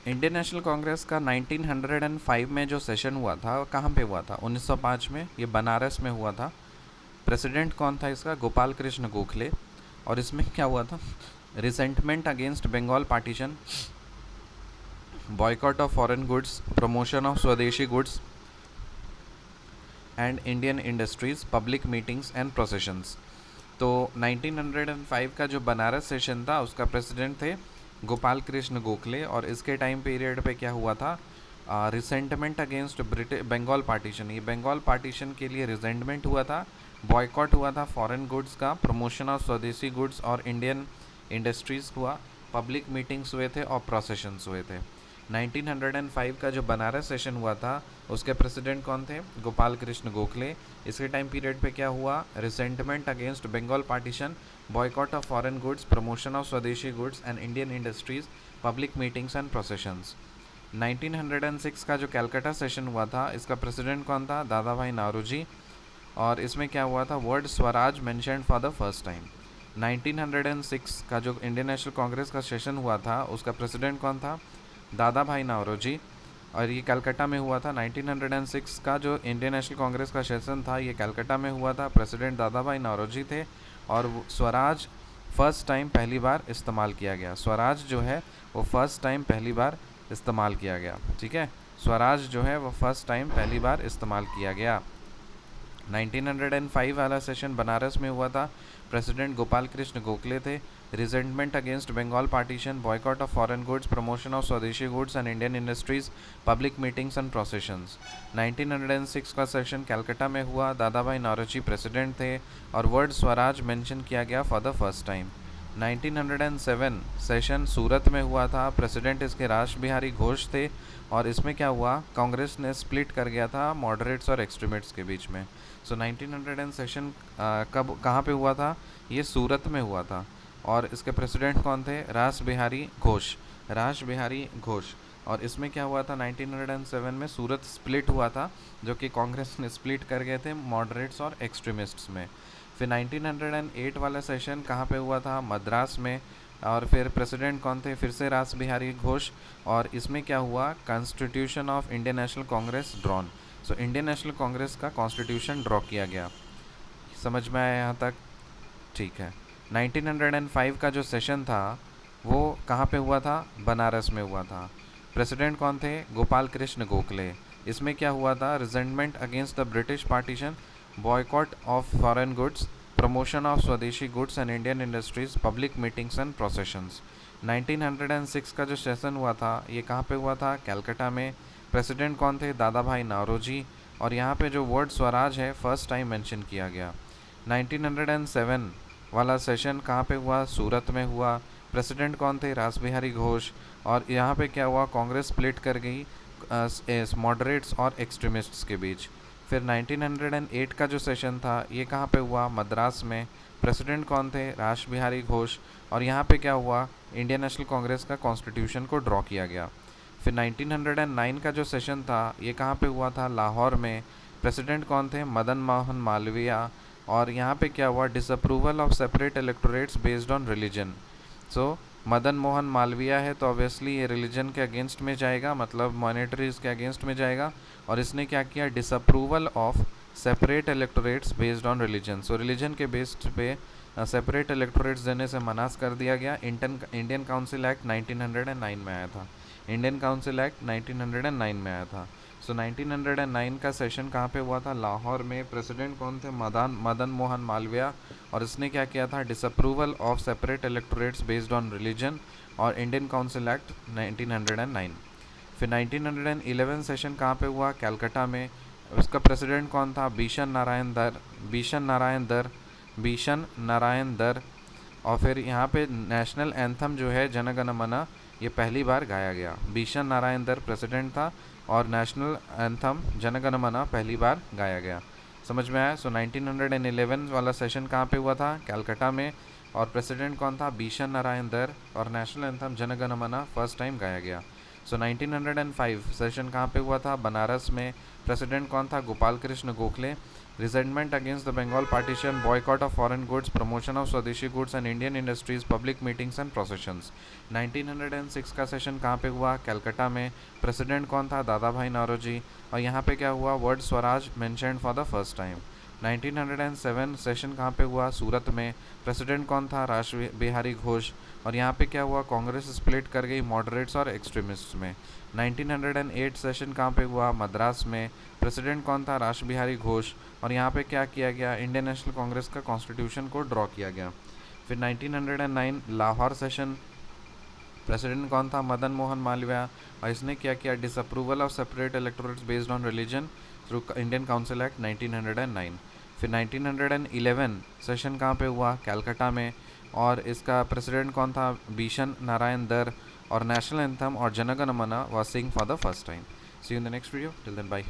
Indian national Congress का 1905 में जो सेशन हुआ था वो कहाँ पे हुआ था? 1905 में ये बनारस में हुआ था। प्रेसिडेंट कौन था इसका? गोपाल कृष्ण गोखले। और इसमें क्या हुआ था? Resentment against Bengal partition, boycott of foreign goods, promotion of swadeshi goods and Indian industries, public meetings and processions. तो 1905 का जो बनारस सेशन था उसका प्रेसिडेंट थे गोपाल कृष्ण गोखले। और इसके टाइम पीरियड पे क्या हुआ था? रिसेंटमेंट अगेंस्ट बंगाल पार्टीशन, ये बंगाल पार्टीशन के लिए रिसेंटमेंट हुआ था। बॉयकॉट हुआ था फॉरेन गुड्स का, प्रमोशन ऑफ स्वदेशी गुड्स और इंडियन इंडस्ट्रीज़ हुआ, पब्लिक मीटिंग्स हुए थे और प्रोसेशंस हुए थे। 1905 का जो बनारस सेशन हुआ था उसके प्रेसिडेंट कौन थे? गोपाल कृष्ण गोखले। इसके टाइम पीरियड पे क्या हुआ? Resentment against Bengal partition, boycott of foreign goods, promotion of swadeshi goods and Indian industries, public meetings and processions. 1906 का जो कैलकाटा सेशन हुआ था इसका प्रेसिडेंट कौन था? दादा भाई नारोजी। और इसमें क्या हुआ था? Word Swaraj mentioned for the first time. 1906 का जो इंडियन नेशनल कांग्रेस का सेशन हुआ था उसका प्रेसिडेंट कौन था? दादा भाई नारोजी। और ये कलकत्ता में हुआ था। 1906 का जो इंडियन नेशनल कांग्रेस का सेशन था ये कलकत्ता में हुआ था। प्रेसिडेंट दादा भाई नारोजी थे। और स्वराज फर्स्ट टाइम पहली बार इस्तेमाल किया गया। स्वराज जो है वो फर्स्ट टाइम पहली बार इस्तेमाल किया गया। ठीक है, स्वराज जो है वो फर्स्ट टाइम पहली बार इस्तेमाल किया गया। 1905 वाला सेशन बनारस में हुआ था। प्रेसिडेंट गोपाल कृष्ण गोखले थे। Resentment against Bengal partition, boycott of foreign goods, promotion of swadeshi goods and Indian industries, public meetings and processions. 1906 का सेशन कलकत्ता में हुआ। दादा भाई नौरोजी प्रेसिडेंट थे और वर्ड स्वराज मेंशन किया गया for the first time. 1907 session Surat में हुआ था। प्रेसिडेंट इसके राज बिहारी घोष थे। और इसमें क्या हुआ? कांग्रेस ने स्प्लिट कर गया था मॉडरेट्स और एक्सट्रीमिस्ट्स के बीच में। सो 1900 सेशन कब कहाँ पे हुआ था? ये सूरत में हुआ था। और इसके प्रेसिडेंट कौन थे? रास बिहारी घोष, राज बिहारी घोष। और इसमें क्या हुआ था? 1907 में सूरत स्प्लिट हुआ था, जो कि कांग्रेस ने स्प्लिट कर गए थे मॉडरेट्स और एक्सट्रीमिस्ट्स में। फिर 1908 वाला सेशन कहाँ पे हुआ था? मद्रास में। और फिर प्रेसिडेंट कौन थे? फिर से रास बिहारी घोष। और इसमें क्या हुआ? Constitution of Indian national Congress drawn. So Indian national Congress का कॉन्स्टिट्यूशन ड्रॉ किया गया। समझ में आया यहाँ तक? ठीक है। 1905 का जो सेशन था वो कहाँ पे हुआ था? बनारस में हुआ था। प्रेसिडेंट कौन थे? गोपाल कृष्ण गोखले। इसमें क्या हुआ था? Resentment against the British partition, boycott of foreign goods, promotion of swadeshi goods and Indian industries, public meetings and processions. 1906 का जो सेशन हुआ था ये कहाँ पे हुआ था? कलकत्ता में। प्रेसिडेंट कौन थे? दादा भाई नारोजी। और यहाँ पे जो वर्ड स्वराज है फर्स्ट टाइम मेंशन किया गया। 1907 वाला सेशन कहाँ पे हुआ? सूरत में हुआ। प्रेसिडेंट कौन थे? रास बिहारी घोष। और यहाँ पे क्या हुआ? कांग्रेस स्प्लिट कर गई मॉडरेट्स और एक्सट्रीमिस्ट्स के बीच। फिर 1908 का जो सेशन था ये कहाँ पे हुआ? मद्रास में। प्रेसिडेंट कौन थे? रास बिहारी घोष। और यहाँ पे क्या हुआ? इंडियन नेशनल कांग्रेस का कॉन्स्टिट्यूशन को ड्रॉ किया गया। फिर 1909 का जो सेशन था ये कहाँ पे हुआ था? लाहौर में। प्रेसिडेंट कौन थे? मदन मोहन मालवीय। और यहाँ पे क्या हुआ? Disapproval of separate electorates based on religion. So Madan Mohan Malviya है तो ऑब्वियसली ये रिलीजन के अगेंस्ट में जाएगा, मतलब मॉनेटरीज के अगेंस्ट में जाएगा। और इसने क्या किया? Disapproval of separate electorates based on religion. So religion के बेस्ड पे सेपरेट इलेक्टोरेट्स देने से मना कर दिया गया। इंडियन काउंसिल एक्ट 1909 में आया था। इंडियन काउंसिल एक्ट 1909 में आया था। सो 1909 का सेशन कहाँ पे हुआ था? लाहौर में। प्रेसिडेंट कौन थे? मदन मोहन मालवीय। और इसने क्या किया था? Disapproval of separate electorates based on religion और इंडियन काउंसिल एक्ट 1909। फिर 1911 सेशन कहाँ पे हुआ? कलकत्ता में। उसका प्रेसिडेंट कौन था? बीशन नारायण दर। और फिर यहाँ पे नेशनल एंथम जो है जनगण मन ये पहली बार गाया गया। बीशन नारायण दर प्रेसिडेंट था और नेशनल एंथम जनगण मन पहली बार गाया गया। समझ में आया? सो 1911 वाला सेशन कहाँ पे हुआ था? कलकत्ता में। और प्रेसिडेंट कौन था? बीशन नारायण दर। और नेशनल एंथम जनगण मन फर्स्ट टाइम गाया गया। सो 1905 सेशन कहाँ पे हुआ था? बनारस में। प्रेसिडेंट कौन था? Gopal Krishna Gokhale. Resentment against the Bengal partition, boycott of foreign goods, promotion of swadeshi goods and Indian industries, public meetings and processions. 1906 का सेशन कहाँ पे हुआ? कलकत्ता में। प्रेसिडेंट कौन था? दादा भाई नौरोजी। और यहाँ पे क्या हुआ? Word Swaraj mentioned for the first time. 1907 session कहाँ पे हुआ? सूरत में। प्रेसिडेंट कौन था? राज बिहारी घोष। और यहाँ पे क्या हुआ? कांग्रेस स्प्लिट कर गई मॉडरेट्स और एक्सट्रीमिस्ट्स में। 1908 सेशन कहाँ पे हुआ? मद्रास में। प्रेसिडेंट कौन था? राज बिहारी घोष। और यहाँ पे क्या किया गया? इंडियन नेशनल कांग्रेस का कॉन्स्टिट्यूशन को ड्रॉ किया गया। फिर 1909 लाहौर सेशन। प्रेसिडेंट कौन था? मदन मोहन मालवीय। और इसने क्या किया? Disapproval of separate electorates based on religion through Indian council act 1909। फिर 1911 सेशन कहाँ पे हुआ? कलकत्ता में। और इसका प्रेसिडेंट कौन था? बिशन नारायण दर। और नेशनल एंथम और Jana Gana Mana was sing for the first time. See you in the next video, till then bye.